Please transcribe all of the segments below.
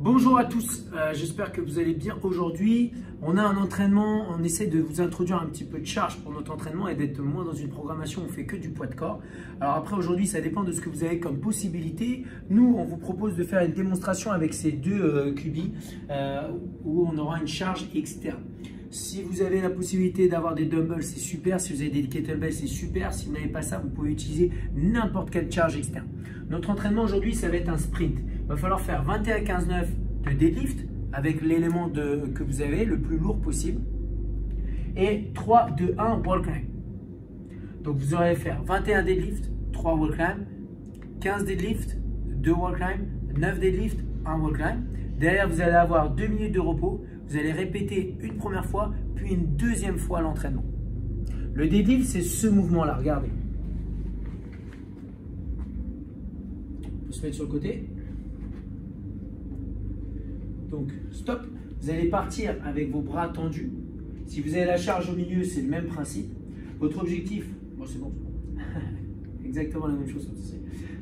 Bonjour à tous, j'espère que vous allez bien. Aujourd'hui, on a un entraînement, on essaie de vous introduire un petit peu de charge pour notre entraînement et d'être moins dans une programmation où on fait que du poids de corps. Alors après, aujourd'hui, ça dépend de ce que vous avez comme possibilité. Nous, on vous propose de faire une démonstration avec ces deux cubis où on aura une charge externe. Si vous avez la possibilité d'avoir des dumbbells, c'est super. Si vous avez des kettlebells, c'est super. Si vous n'avez pas ça, vous pouvez utiliser n'importe quelle charge externe. Notre entraînement aujourd'hui, ça va être un sprint. Il va falloir faire 21-15-9 de deadlift avec l'élément que vous avez le plus lourd possible et 3-2-1 wall climb. Donc vous aurez faire 21 deadlift, 3 wall climb, 15 deadlift, 2 wall climb, 9 deadlift, 1 wall climb. Derrière, vous allez avoir 2 minutes de repos. Vous allez répéter une première fois, puis une deuxième fois l'entraînement. Le deadlift, c'est ce mouvement-là. Regardez. On peut se mettre sur le côté. Donc, stop. Vous allez partir avec vos bras tendus. Si vous avez la charge au milieu, c'est le même principe. Votre objectif, bon, c'est bon. Exactement la même chose.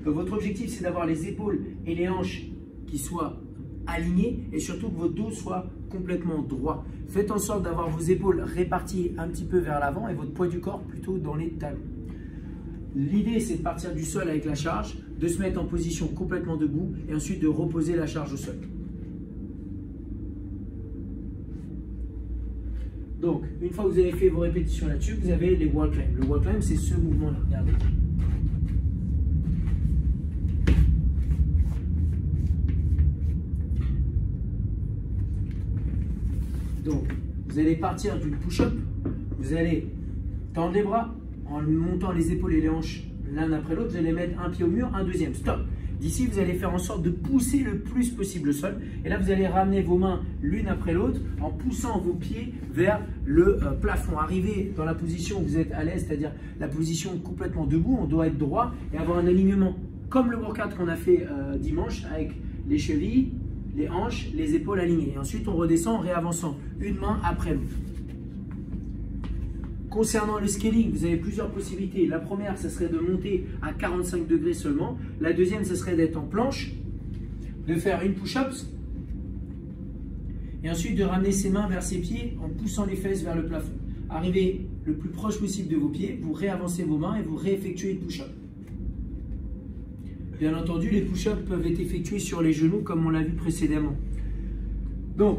Donc, votre objectif, c'est d'avoir les épaules et les hanches qui soient alignées et surtout que votre dos soit complètement droit. Faites en sorte d'avoir vos épaules réparties un petit peu vers l'avant et votre poids du corps plutôt dans les talons. L'idée, c'est de partir du sol avec la charge, de se mettre en position complètement debout et ensuite de reposer la charge au sol. Donc, une fois que vous avez fait vos répétitions là-dessus, vous avez les wall climb. Le wall climb, c'est ce mouvement-là. Regardez. Donc, vous allez partir du push-up. Vous allez tendre les bras en montant les épaules et les hanches l'un après l'autre. Vous allez mettre un pied au mur, un deuxième. Stop. D'ici, vous allez faire en sorte de pousser le plus possible le sol. Et là, vous allez ramener vos mains l'une après l'autre en poussant vos pieds vers le plafond. Arrivez dans la position où vous êtes à l'aise, c'est-à-dire la position complètement debout. On doit être droit et avoir un alignement comme le workout qu'on a fait dimanche avec les chevilles, les hanches, les épaules alignées. Et ensuite, on redescend en réavançant une main après l'autre. Concernant le scaling, vous avez plusieurs possibilités. La première, ce serait de monter à 45 degrés seulement. La deuxième, ce serait d'être en planche, de faire une push-ups et ensuite de ramener ses mains vers ses pieds en poussant les fesses vers le plafond. Arrivez le plus proche possible de vos pieds, vous réavancez vos mains et vous réeffectuez une push-up. Bien entendu, les push-ups peuvent être effectués sur les genoux comme on l'a vu précédemment. Donc,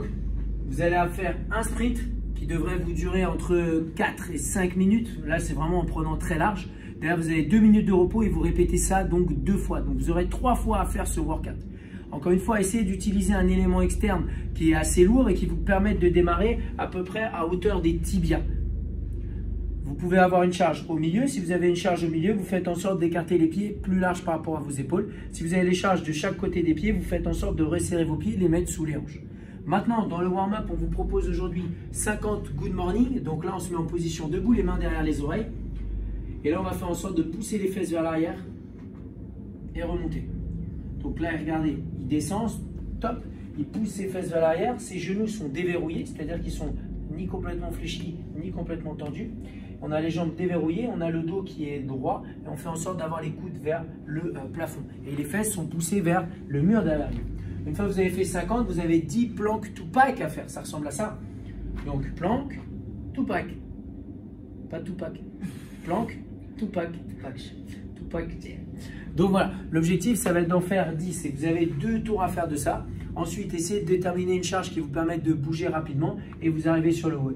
vous allez faire un sprint qui devrait vous durer entre 4 et 5 minutes. Là, c'est vraiment en prenant très large. Derrière, vous avez 2 minutes de repos et vous répétez ça donc 2 fois. Donc, vous aurez 3 fois à faire ce workout. Encore une fois, essayez d'utiliser un élément externe qui est assez lourd et qui vous permette de démarrer à peu près à hauteur des tibias. Vous pouvez avoir une charge au milieu. Si vous avez une charge au milieu, vous faites en sorte d'écarter les pieds plus larges par rapport à vos épaules. Si vous avez les charges de chaque côté des pieds, vous faites en sorte de resserrer vos pieds et les mettre sous les hanches. Maintenant, dans le warm-up, on vous propose aujourd'hui 50 good morning. Donc là, on se met en position debout, les mains derrière les oreilles. Et là, on va faire en sorte de pousser les fesses vers l'arrière et remonter. Donc là, regardez, il descend, top. Il pousse ses fesses vers l'arrière. Ses genoux sont déverrouillés, c'est-à-dire qu'ils sont ni complètement fléchis, ni complètement tendus. On a les jambes déverrouillées, on a le dos qui est droit et on fait en sorte d'avoir les coudes vers le plafond. Et les fesses sont poussées vers le mur derrière nous. Une fois que vous avez fait 50, vous avez 10 planques Tupac à faire. Ça ressemble à ça. Donc, planque, Tupac. Pas Tupac. Planque, Tupac. Tupac. Donc voilà, l'objectif, ça va être d'en faire 10. Et vous avez 2 tours à faire de ça. Ensuite, essayez de déterminer une charge qui vous permette de bouger rapidement et vous arrivez sur le haut.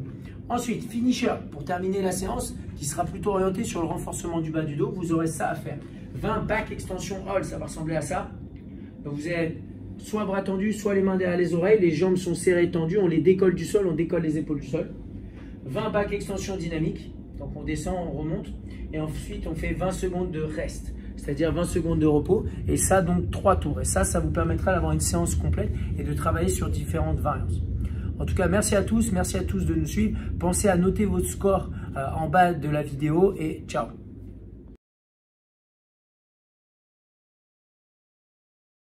Ensuite, finisher, pour terminer la séance, qui sera plutôt orientée sur le renforcement du bas du dos, vous aurez ça à faire. 20 back extension hold, ça va ressembler à ça. Donc vous avez soit bras tendus, soit les mains derrière les oreilles, les jambes sont serrées, tendues, on les décolle du sol, on décolle les épaules du sol. 20 back extension dynamique, donc on descend, on remonte, et ensuite on fait 20 secondes de rest, c'est-à-dire 20 secondes de repos, et ça donc 3 tours. Et ça vous permettra d'avoir une séance complète et de travailler sur différentes variances. En tout cas, merci à tous de nous suivre. Pensez à noter votre score en bas de la vidéo et ciao.